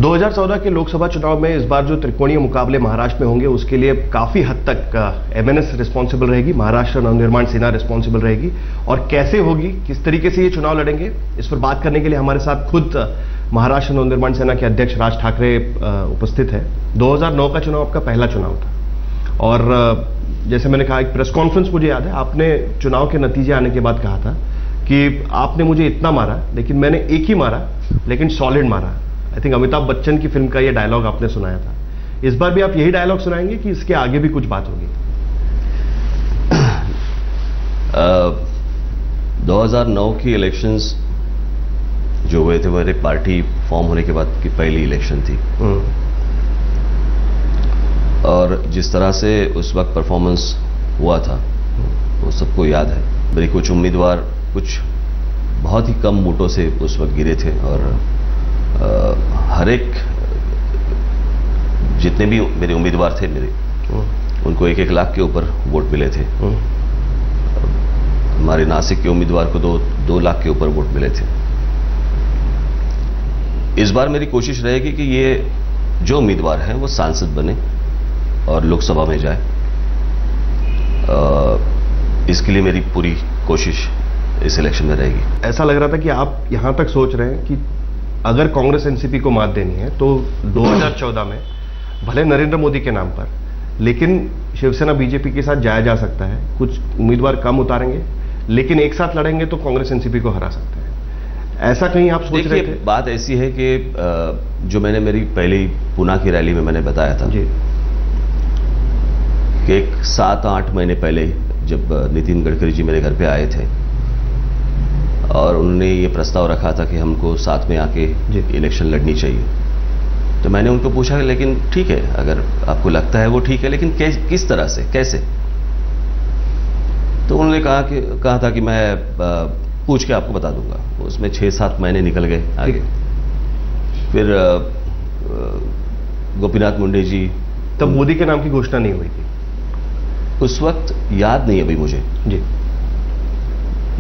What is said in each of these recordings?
2014 के लोकसभा चुनाव में इस बार जो त्रिकोणीय मुकाबले महाराष्ट्र में होंगे उसके लिए काफी हद तक एमएनएस रिस्पॉन्सिबल रहेगी, महाराष्ट्र नवनिर्माण सेना रिस्पॉन्सिबल रहेगी। और कैसे होगी, किस तरीके से ये चुनाव लड़ेंगे, इस पर बात करने के लिए हमारे साथ खुद महाराष्ट्र नवनिर्माण सेना के अध्यक्ष राज ठाकरे उपस्थित है। 2009 का चुनाव आपका पहला चुनाव था और जैसे मैंने कहा, एक प्रेस कॉन्फ्रेंस मुझे याद है, आपने चुनाव के नतीजे आने के बाद कहा था कि आपने मुझे इतना मारा लेकिन मैंने एक ही मारा लेकिन सॉलिड मारा। आई थिंक अमिताभ बच्चन की फिल्म का ये डायलॉग आपने सुनाया था। इस बार भी आप यही डायलॉग सुनाएंगे कि इसके आगे भी कुछ बात होगी? 2009 की इलेक्शंस जो हुए थे मेरे पार्टी फॉर्म होने के बाद की पहली इलेक्शन थी और जिस तरह से उस वक्त परफॉर्मेंस हुआ था वो सबको याद है। मेरे कुछ उम्मीदवार कुछ बहुत ही कम वोटों से उस वक्त गिरे थे और हर एक जितने भी मेरे उम्मीदवार थे उनको 1-1 लाख के ऊपर वोट मिले थे। हमारे नासिक के उम्मीदवार को 2 लाख के ऊपर वोट मिले थे। इस बार मेरी कोशिश रहेगी कि ये जो उम्मीदवार हैं वो सांसद बने और लोकसभा में जाए। इसके लिए मेरी पूरी कोशिश इस इलेक्शन में रहेगी। ऐसा लग रहा था कि आप यहां तक सोच रहे हैं कि अगर कांग्रेस एनसीपी को मात देनी है तो 2014 में भले नरेंद्र मोदी के नाम पर, लेकिन शिवसेना बीजेपी के साथ जाया जा सकता है। कुछ उम्मीदवार कम उतारेंगे लेकिन एक साथ लड़ेंगे तो कांग्रेस एनसीपी को हरा सकते हैं। ऐसा कहीं आप सोच रहे थे? बात ऐसी है कि जो मैंने मेरी पहली पुणे की रैली में मैंने बताया था जी कि 7-8 महीने पहले जब नितिन गडकरी जी मेरे घर पे आए थे और उन्होंने ये प्रस्ताव रखा था कि हमको साथ में आके इलेक्शन लड़नी चाहिए, तो मैंने उनको पूछा कि लेकिन ठीक है, अगर आपको लगता है वो ठीक है, लेकिन किस तरह से, कैसे? तो उन्होंने कहा था कि मैं पूछ के आपको बता दूंगा। उसमें 6-7 महीने निकल गए आगे। फिर गोपीनाथ मुंडे जी, तब मोदी के नाम की घोषणा नहीं हुई थी उस वक्त, याद नहीं अभी मुझे जी,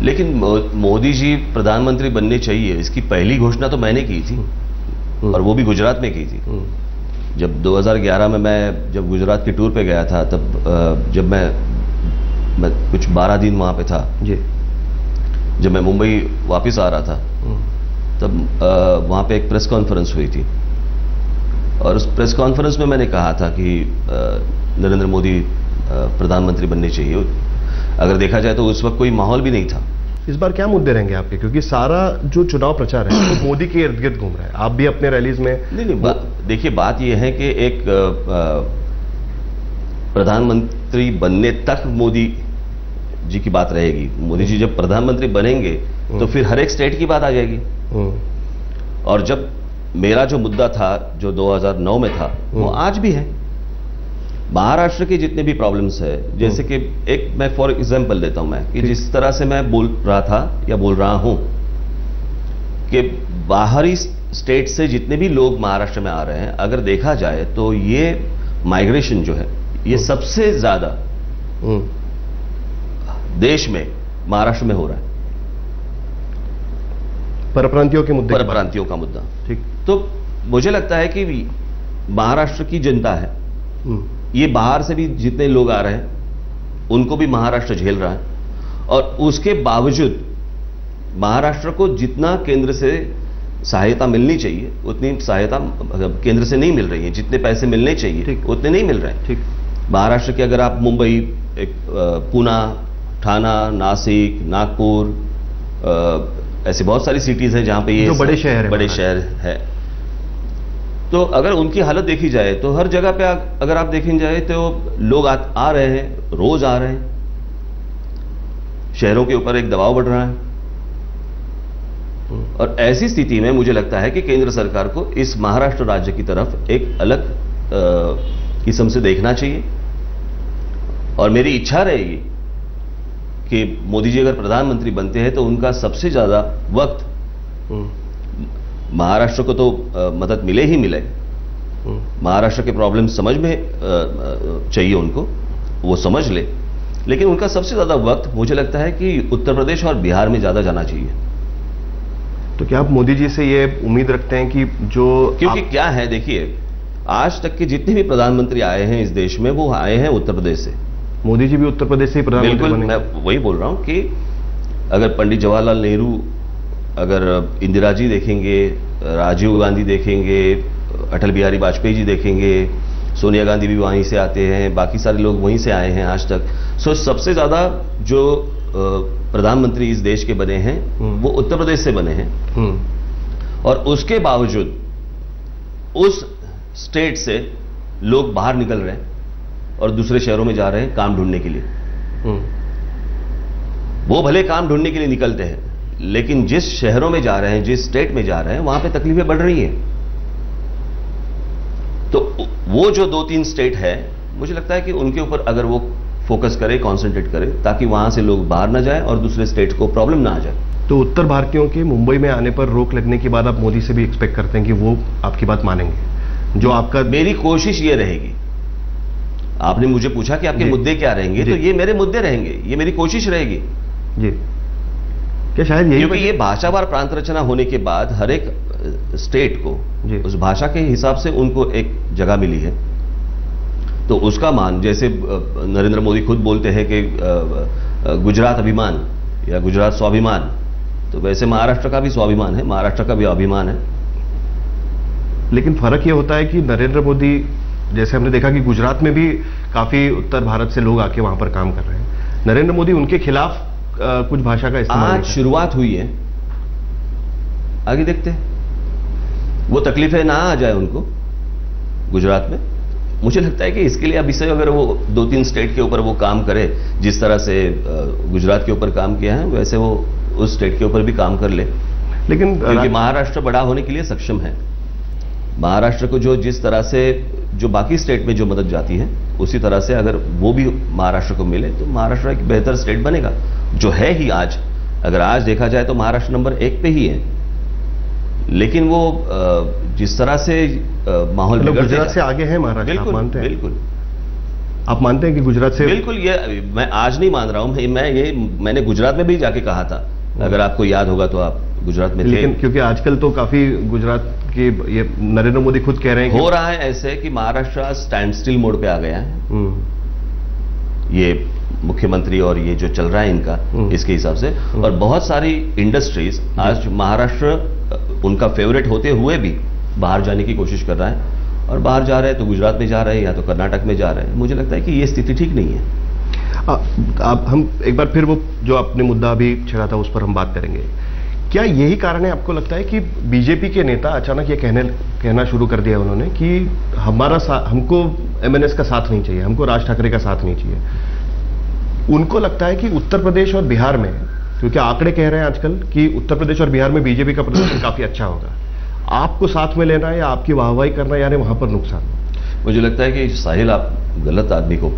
लेकिन मोदी जी प्रधानमंत्री बनने चाहिए इसकी पहली घोषणा तो मैंने की थी और वो भी गुजरात में की थी। जब 2011 में मैं जब गुजरात के टूर पे गया था, तब जब मैं कुछ 12 दिन वहां पे था जी, जब मैं मुंबई वापस आ रहा था तब वहां पे एक प्रेस कॉन्फ्रेंस हुई थी और उस प्रेस कॉन्फ्रेंस में मैंने कहा था कि नरेंद्र मोदी प्रधानमंत्री बनने चाहिए। अगर देखा जाए तो उस वक्त कोई माहौल भी नहीं था। इस बार क्या मुद्दे रहेंगे आपके, क्योंकि सारा जो चुनाव प्रचार है वो मोदी के इर्द गिर्द घूम रहा है। आप भी अपने रैलीज में नहीं, देखिए बात यह है कि एक प्रधानमंत्री बनने तक मोदी जी की बात रहेगी। मोदी जी जब प्रधानमंत्री बनेंगे तो फिर हर एक स्टेट की बात आ जाएगी। और जब मेरा जो मुद्दा था जो 2009 में था वो आज भी है। महाराष्ट्र की जितने भी प्रॉब्लम्स है, जैसे कि एक मैं फॉर एग्जांपल देता हूं मैं कि जिस तरह से मैं बोल रहा था या बोल रहा हूं कि बाहरी स्टेट से जितने भी लोग महाराष्ट्र में आ रहे हैं, अगर देखा जाए तो ये माइग्रेशन जो है ये सबसे ज्यादा देश में महाराष्ट्र में हो रहा है। परप्रांतियों के मुद्दे, परप्रांतियों का मुद्दा। ठीक, तो मुझे लगता है कि महाराष्ट्र की जनता है, ये बाहर से भी जितने लोग आ रहे हैं उनको भी महाराष्ट्र झेल रहा है और उसके बावजूद महाराष्ट्र को जितना केंद्र से सहायता मिलनी चाहिए उतनी सहायता केंद्र से नहीं मिल रही है। जितने पैसे मिलने चाहिए उतने नहीं मिल रहे हैं। ठीक, महाराष्ट्र के अगर आप मुंबई, पुणे, ठाणा, नासिक, नागपुर, ऐसी बहुत सारी सिटीज हैं जहां पे ये जो बड़े शहर है, तो अगर उनकी हालत देखी जाए तो हर जगह पे अगर आप देखें जाए तो लोग आ रहे हैं, रोज आ रहे हैं। शहरों के ऊपर एक दबाव बढ़ रहा है और ऐसी स्थिति में मुझे लगता है कि केंद्र सरकार को इस महाराष्ट्र राज्य की तरफ एक अलग किस्म से देखना चाहिए। और मेरी इच्छा रहेगी कि मोदी जी अगर प्रधानमंत्री बनते हैं तो उनका सबसे ज्यादा वक्त महाराष्ट्र को तो मदद मिले ही मिले, महाराष्ट्र के प्रॉब्लम समझ में चाहिए उनको, वो समझ ले, लेकिन उनका सबसे ज्यादा वक्त मुझे लगता है कि उत्तर प्रदेश और बिहार में ज्यादा जाना चाहिए। तो क्या आप मोदी जी से ये उम्मीद रखते हैं कि जो क्योंकि क्या है, देखिए आज तक के जितने भी प्रधानमंत्री आए हैं इस देश में, वो आए हैं उत्तर प्रदेश से। मोदी जी भी उत्तर प्रदेश से ही प्रधानमंत्री बिल्कुल, बने। मैं वही बोल रहा हूं कि अगर पंडित जवाहरलाल नेहरू, अगर इंदिरा जी देखेंगे, राजीव गांधी देखेंगे, अटल बिहारी वाजपेयी जी देखेंगे, सोनिया गांधी भी वहीं से आते हैं, बाकी सारे लोग वहीं से आए हैं आज तक। सो सबसे ज्यादा जो प्रधानमंत्री इस देश के बने हैं वो उत्तर प्रदेश से बने हैं। और उसके बावजूद उस स्टेट से लोग बाहर निकल रहे हैं और दूसरे शहरों में जा रहे हैं काम ढूंढने के लिए। वो भले काम ढूंढने के लिए निकलते हैं, लेकिन जिस शहरों में जा रहे हैं, जिस स्टेट में जा रहे हैं, वहां पे तकलीफें बढ़ रही हैं। तो वो जो 2-3 स्टेट है, मुझे लगता है कि उनके ऊपर अगर वो फोकस करे, कंसंट्रेट करे, ताकि वहां से लोग बाहर ना जाए और दूसरे स्टेट को प्रॉब्लम ना आ जाए। तो उत्तर भारतीयों के मुंबई में आने पर रोक लगने के बाद आप मोदी से भी एक्सपेक्ट करते हैं कि वो आपकी बात मानेंगे? जो आपका मेरी कोशिश ये रहेगी, आपने मुझे पूछा कि आपके मुद्दे क्या रहेंगे, तो ये मेरे मुद्दे रहेंगे, ये मेरी कोशिश रहेगी जी। क्या शायद यही क्योंकि ये भाषावार प्रांत रचना होने के बाद हर एक स्टेट को उस भाषा के हिसाब से उनको एक जगह मिली है। तो उसका मान, जैसे नरेंद्र मोदी खुद बोलते हैं कि गुजरात अभिमान या गुजरात स्वाभिमान, तो वैसे महाराष्ट्र का भी स्वाभिमान है, महाराष्ट्र का भी अभिमान है। लेकिन फर्क यह होता है कि नरेंद्र मोदी, जैसे हमने देखा कि गुजरात में भी काफी उत्तर भारत से लोग आके वहां पर काम कर रहे हैं, नरेंद्र मोदी उनके खिलाफ कुछ भाषा का इस्तेमाल आज शुरुआत हुई है, आगे देखते हैं, वो तकलीफें ना आ जाए उनको गुजरात में। मुझे लगता है कि इसके लिए अभी से अगर वो 2-3 स्टेट के ऊपर वो काम करे, जिस तरह से गुजरात के ऊपर काम किया है, वैसे वो उस स्टेट के ऊपर भी काम कर ले। लेकिन क्योंकि महाराष्ट्र बड़ा होने के लिए सक्षम है। महाराष्ट्र को जो जिस तरह से जो बाकी स्टेट में जो मदद जाती है, उसी तरह से अगर वो भी महाराष्ट्र को मिले तो महाराष्ट्र एक बेहतर स्टेट बनेगा, जो है ही आज। अगर आज देखा जाए तो महाराष्ट्र नंबर 1 पे ही है, लेकिन वो जिस तरह से माहौल गुजरात से आगे है महाराष्ट्र, बिल्कुल, आप मानते हैं? बिल्कुल। आप मानते हैं कि गुजरात से? बिल्कुल, ये मैं आज नहीं मान रहा हूं, मैंने गुजरात में भी जाके कहा था, अगर आपको याद होगा तो आप गुजरात में थे। लेकिन क्योंकि आजकल तो काफी गुजरात के ये नरेंद्र मोदी खुद कह रहे हैं हो रहा है ऐसे कि महाराष्ट्र स्टैंड स्टिल मोड पे आ गया है, ये मुख्यमंत्री और ये जो चल रहा है इनका, इसके हिसाब से। और बहुत सारी इंडस्ट्रीज आज महाराष्ट्र उनका फेवरेट होते हुए भी बाहर जाने की कोशिश कर रहा है, और बाहर जा रहे हैं तो गुजरात में जा रहे हैं या तो कर्नाटक में जा रहे हैं। मुझे लगता है कि ये स्थिति ठीक नहीं है। आप हम एक बार फिर वो जो आपने मुद्दा अभी छेड़ा था उस पर हम बात करेंगे। क्या यही कारण है, आपको लगता है, कि बीजेपी के नेता अचानक ये कहना शुरू कर दिया उन्होंने कि हमको एमएनएस का साथ नहीं चाहिए, हमको राज ठाकरे का साथ नहीं चाहिए? उनको लगता है कि उत्तर प्रदेश और बिहार में, क्योंकि आंकड़े कह रहे हैं आजकल कि उत्तर प्रदेश और बिहार में बीजेपी का प्रदर्शन काफी अच्छा होगा, आपको साथ में लेना है या आपकी वाहवाही करना, यानी वहां पर नुकसान? मुझे लगता है कि साहिल, आप गलत आदमी को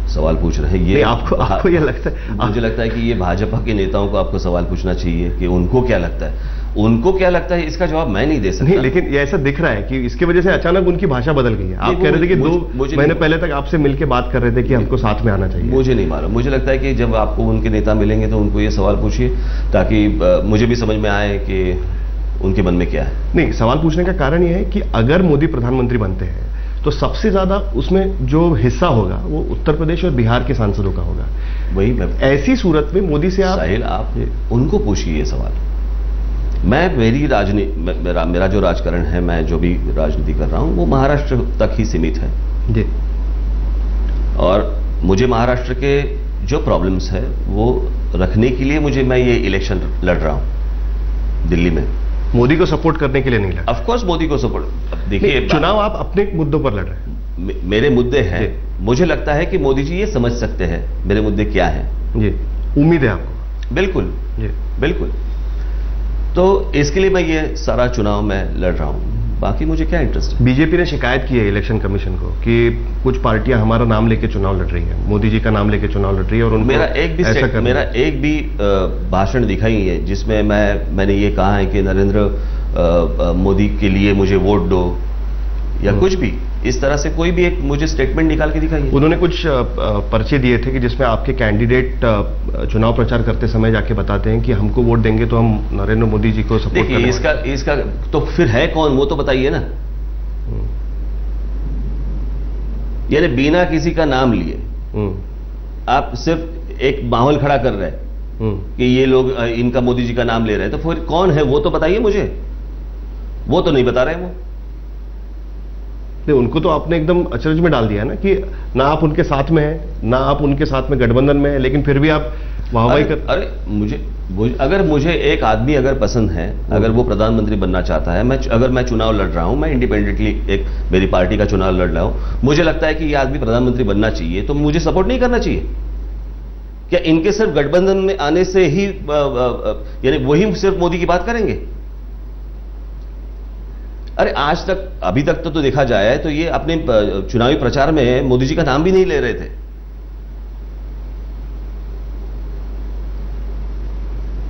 सवाल पूछ रहे हैं। ये आपको ये लगता है? मुझे लगता है कि ये भाजपा के नेताओं को आपको सवाल पूछना चाहिए कि उनको क्या लगता है। उनको क्या लगता है इसका जवाब मैं नहीं दे सकता। नहीं, लेकिन ये ऐसा दिख रहा है कि इसकी वजह से अचानक उनकी भाषा बदल गई है। आप कह रहे थे कि 2 महीने पहले तक आपसे मिलकर बात कर रहे थे कि हमको साथ में आना चाहिए। मुझे नहीं मालूम, मुझे लगता है कि जब आपको उनके नेता मिलेंगे तो उनको ये सवाल पूछिए, ताकि मुझे भी समझ में आए कि उनके मन में क्या है। नहीं, सवाल पूछने का कारण यह है कि अगर मोदी प्रधानमंत्री बनते हैं तो सबसे ज्यादा उसमें जो हिस्सा होगा वो उत्तर प्रदेश और बिहार के सांसदों का होगा। वही ऐसी सूरत में मोदी से साहिल, आप उनको पूछिए ये सवाल। मेरा जो राजकारण है, मैं जो भी राजनीति कर रहा हूं, वो महाराष्ट्र तक ही सीमित है जी। और मुझे महाराष्ट्र के जो प्रॉब्लम्स है वो रखने के लिए मैं ये इलेक्शन लड़ रहा हूं दिल्ली में। मोदी को सपोर्ट करने के लिए नहीं लड़? ऑफ कोर्स मोदी को सपोर्ट। देखिए, चुनाव आप अपने मुद्दों पर लड़ रहे हैं। मेरे मुद्दे हैं, मुझे लगता है कि मोदी जी ये समझ सकते हैं मेरे मुद्दे क्या हैं। जी, उम्मीद है आपको? बिल्कुल जी, बिल्कुल। तो इसके लिए मैं ये सारा चुनाव मैं लड़ रहा हूं, बाकी मुझे क्या इंटरेस्ट है। बीजेपी ने शिकायत की है इलेक्शन कमीशन को कि कुछ पार्टियां हमारा नाम लेके चुनाव लड़ रही है, मोदी जी का नाम लेके चुनाव लड़ रही है, और उनको मेरा एक भी भाषण दिखाई है जिसमें मैंने ये कहा है कि नरेंद्र मोदी के लिए मुझे वोट दो या कुछ भी। इस तरह से कोई भी एक मुझे स्टेटमेंट निकाल के दिखाइए। उन्होंने कुछ पर्चे दिए थे कि जिसमें आपके कैंडिडेट चुनाव प्रचार करते समय जाके बताते हैं कि हमको वोट देंगे तो हम नरेंद्र मोदी जी को सपोर्ट देखिए, करेंगे। इसका तो फिर है कौन, वो तो बताइए ना। यानी बिना किसी का नाम लिए आप सिर्फ एक माहौल खड़ा कर रहे हैं कि ये लोग इनका मोदी जी का नाम ले रहे हैं, तो फिर कौन है वो तो बताइए मुझे। वो तो नहीं बता रहे वो। नहीं, उनको तो आपने एकदम अचरज में डाल दिया है ना कि ना आप उनके साथ में हैं, ना आप उनके साथ में गठबंधन में हैं, लेकिन फिर भी आप वाहवाही कर। अरे अगर मुझे एक आदमी अगर पसंद है, अगर वो प्रधानमंत्री बनना चाहता है, अगर मैं चुनाव लड़ रहा हूं, मैं इंडिपेंडेंटली एक मेरी पार्टी का चुनाव लड़ रहा हूं, मुझे लगता है कि ये आदमी प्रधानमंत्री बनना चाहिए, तो मुझे सपोर्ट नहीं करना चाहिए क्या? इनके सिर्फ गठबंधन में आने से ही यानी वही सिर्फ मोदी की बात करेंगे? अरे आज तक, अभी तक तो देखा जाए तो ये अपने चुनावी प्रचार में मोदी जी का नाम भी नहीं ले रहे थे।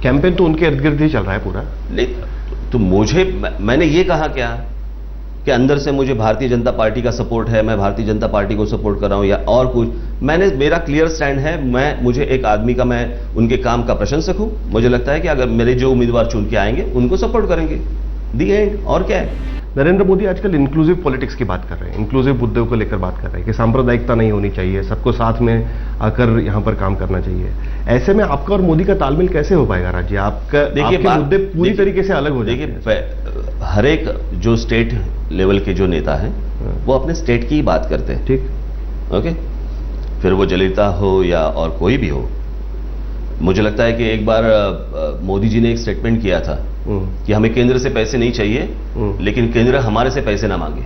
कैंपेन तो उनके इर्द गिर्द ही चल रहा है पूरा। नहीं तो मैंने ये कहा क्या कि अंदर से मुझे भारतीय जनता पार्टी का सपोर्ट है, मैं भारतीय जनता पार्टी को सपोर्ट कर रहा हूं या और कुछ? मेरा क्लियर स्टैंड है, मुझे एक आदमी का, मैं उनके काम का प्रशंसक हूं। मुझे लगता है कि अगर मेरे जो उम्मीदवार चुन के आएंगे उनको सपोर्ट करेंगे, दी एंड। और क्या है? नरेंद्र मोदी आजकल इंक्लूसिव पॉलिटिक्स की बात कर रहे हैं, इंक्लूसिव मुद्दों को लेकर बात कर रहे हैं कि सांप्रदायिकता नहीं होनी चाहिए, सबको साथ में आकर यहां पर काम करना चाहिए। ऐसे में आपका और मोदी का तालमेल कैसे हो पाएगा राजी? आपके मुद्दे पूरी तरीके से अलग हो जाएंगे। देखिए, हर एक जो स्टेट लेवल के जो नेता हैं वो अपने स्टेट की ही बात करते हैं, ठीक, ओके? फिर वो जयललिता हो या और कोई भी हो। मुझे लगता है कि एक बार मोदी जी ने एक स्टेटमेंट किया था कि हमें केंद्र से पैसे नहीं चाहिए, लेकिन केंद्र हमारे से पैसे ना मांगे।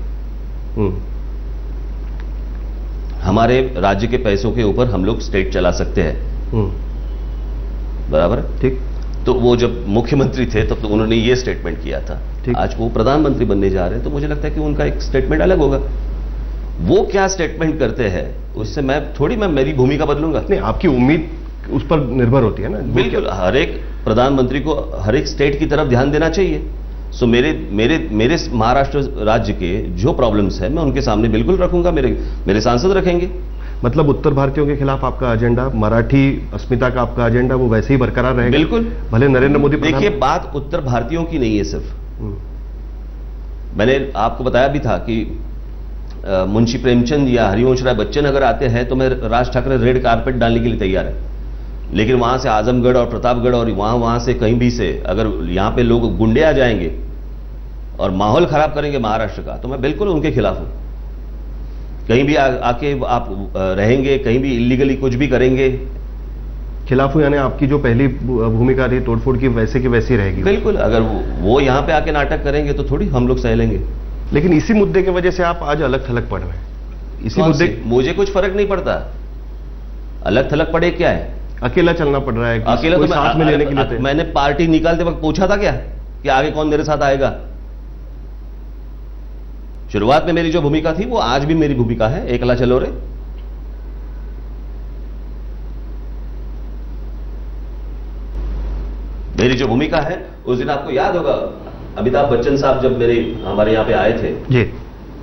हमारे राज्य के पैसों के ऊपर हम लोग स्टेट चला सकते हैं, बराबर? ठीक। तो वो जब मुख्यमंत्री थे तब तो उन्होंने ये स्टेटमेंट किया था। आज वो प्रधानमंत्री बनने जा रहे हैं, तो मुझे लगता है कि उनका एक स्टेटमेंट अलग होगा। वो क्या स्टेटमेंट करते हैं उससे मैं मेरी भूमिका बदलूंगा? नहीं, आपकी उम्मीद उस पर निर्भर होती है ना। बिल्कुल, हर एक प्रधानमंत्री को हर एक स्टेट की तरफ ध्यान देना चाहिए। सो मेरे महाराष्ट्र राज्य के जो प्रॉब्लम्स है मैं उनके सामने बिल्कुल रखूंगा, मेरे सांसद रखेंगे। मतलब उत्तर भारतीयों के खिलाफ आपका एजेंडा, मराठी अस्मिता का आपका एजेंडा वो वैसे ही बरकरार रहेगा? बिल्कुल, भले नरेंद्र मोदी। देखिए, बात उत्तर भारतीयों की नहीं है सिर्फ। मैंने आपको बताया भी था कि मुंशी प्रेमचंद या हरिवंश राय बच्चन अगर आते हैं तो मैं राज ठाकरे रेड कारपेट डालने के लिए तैयार है। लेकिन वहां से आजमगढ़ और प्रतापगढ़ और वहां से कहीं भी से अगर यहां पे लोग गुंडे आ जाएंगे और माहौल खराब करेंगे महाराष्ट्र का, तो मैं बिल्कुल उनके खिलाफ हूं। कहीं भी आके आप रहेंगे, कहीं भी इलीगली कुछ भी करेंगे, खिलाफ हूं यानी आपकी जो पहली भूमिका थी तोड़फोड़ की वैसे की वैसी रहेगी? बिल्कुल। अगर वो यहां पे आके नाटक करेंगे तो थोड़ी हम लोग सह लेंगे। लेकिन इसी मुद्दे की वजह से आप आज अलग थलग पड़ रहे हैं। इसी मुद्दे मुझे कुछ फर्क नहीं पड़ता, अलग थलग पड़े क्या है? अकेला चलना पड़ रहा है, अकेला तो साथ में लेने के लिए। मैंने पार्टी निकालते वक्त पूछा था क्या कि आगे कौन मेरे साथ आएगा? शुरुआत में मेरी जो भूमिका थी वो आज भी मेरी भूमिका है, एकला चलो रे। मेरी जो भूमिका है, उस दिन आपको याद होगा अमिताभ बच्चन साहब जब हमारे यहां पे आए थे जी,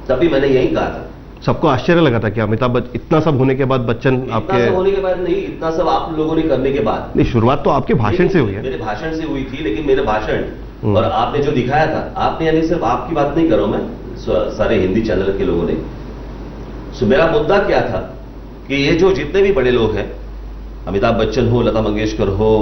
तब भी मैंने यही कहा था। सबको आश्चर्य लगा था कि अमिताभ बच्चन, इतना सब होने के बाद बच्चन आपके, इतना सब होने के बाद नहीं, इतना सब आप लोगों ने करने के बाद नहीं, शुरुआत तो आपके भाषण से हुई है। मेरे भाषण से हुई थी, लेकिन मेरे भाषण और आपने जो दिखाया था, आपने यानी सिर्फ आपकी बात नहीं कर रहा हूं मैं, सारे हिंदी चैनल के लोगों ने। सो मेरा मुद्दा क्या था कि ये जो जितने भी बड़े लोग हैं, अमिताभ बच्चन हो, लता मंगेशकर हो,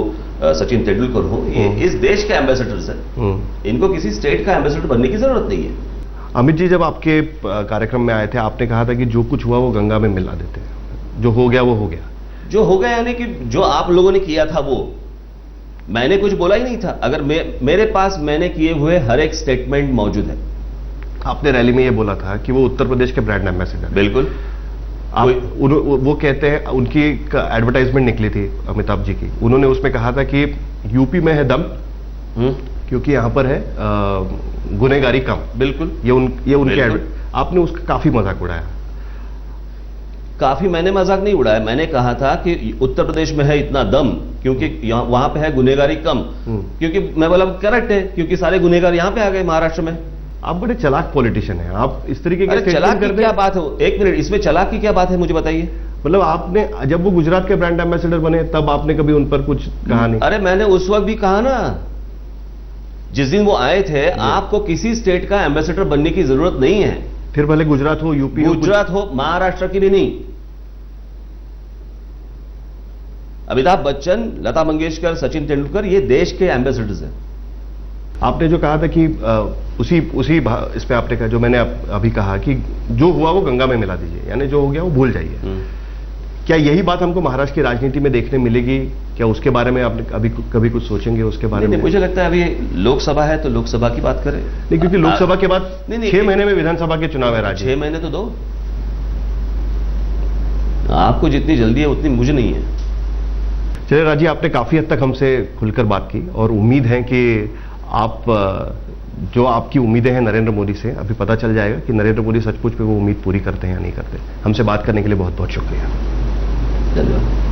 सचिन तेंदुलकर हो, ये इस देश के एम्बेसडर्स हैं। इनको किसी स्टेट का एम्बेसडर बनने की जरूरत नहीं है। अमित जी जब आपके कार्यक्रम में आए थे आपने कहा था कि जो कुछ हुआ वो गंगा में मिला देते हैं, जो हो गया वो हो गया। जो हो गया यानी कि जो आप लोगों ने किया था वो, मैंने कुछ बोला ही नहीं था। अगर मेरे पास मैंने किए हुए हर एक स्टेटमेंट मौजूद है। आपने रैली में ये बोला था कि वो उत्तर प्रदेश के ब्रांड एम्बेसडर। बिल्कुल। वो कहते हैं, उनकी एडवर्टाइजमेंट निकली थी अमिताभ जी की, उन्होंने उसमें कहा था कि यूपी में है दम क्योंकि यहां पर है गुनहगारी कम। बिल्कुल, ये उनके आपने उसका काफी मजाक उड़ाया। काफी मैंने मजाक नहीं उड़ाया, मैंने कहा था कि उत्तर प्रदेश में है इतना दम क्योंकि वहां पे है गुनहगारी कम। क्योंकि मैं बोला करेक्ट है, क्योंकि सारे गुनहगार यहां पे आ गए महाराष्ट्र में। आप बड़े चालाक पॉलिटिशियन हैं, आप इस तरीके के अरे statement चालाक की करते क्या हैं। बात है? एक मिनट, इसमें चालाक की क्या बात है मुझे बताइए। मतलब आपने जब वो गुजरात के ब्रांड एम्बेसडर बने तब आपने कभी उन पर कुछ कहा नहीं? अरे मैंने उस वक्त भी कहा ना, जिस दिन वो आए थे, आपको किसी स्टेट का एम्बेसडर बनने की जरूरत नहीं है। फिर भले गुजरात हो, यूपी हो, गुजरात हो, महाराष्ट्र की भी नहीं। अमिताभ बच्चन, लता मंगेशकर, सचिन तेंदुलकर ये देश के एम्बेसडर्स हैं। आपने जो कहा था कि इस पे आपने कहा, जो मैंने अभी कहा कि जो हुआ वो गंगा में मिला दीजिए, यानी जो हो गया वो भूल जाइए। क्या यही बात हमको महाराष्ट्र की राजनीति में देखने मिलेगी? क्या उसके बारे में आपने अभी कभी कुछ सोचेंगे उसके बारे में? मुझे लगता है अभी लोकसभा है तो लोकसभा की बात करें। नहीं, क्योंकि लोकसभा के बाद 6 महीने में विधानसभा के चुनाव है राजीव। 6 महीने तो दो, आपको जितनी जल्दी है उतनी मुझे नहीं है। चलिए राजीव, आपने काफी हद तक हमसे खुलकर बात की और उम्मीद है कि आप जो आपकी उम्मीदें हैं नरेंद्र मोदी से, अभी पता चल जाएगा कि नरेंद्र मोदी सचमुच में वो उम्मीद पूरी करते हैं या नहीं करते। हमसे बात करने के लिए बहुत बहुत शुक्रिया। धन्यवाद।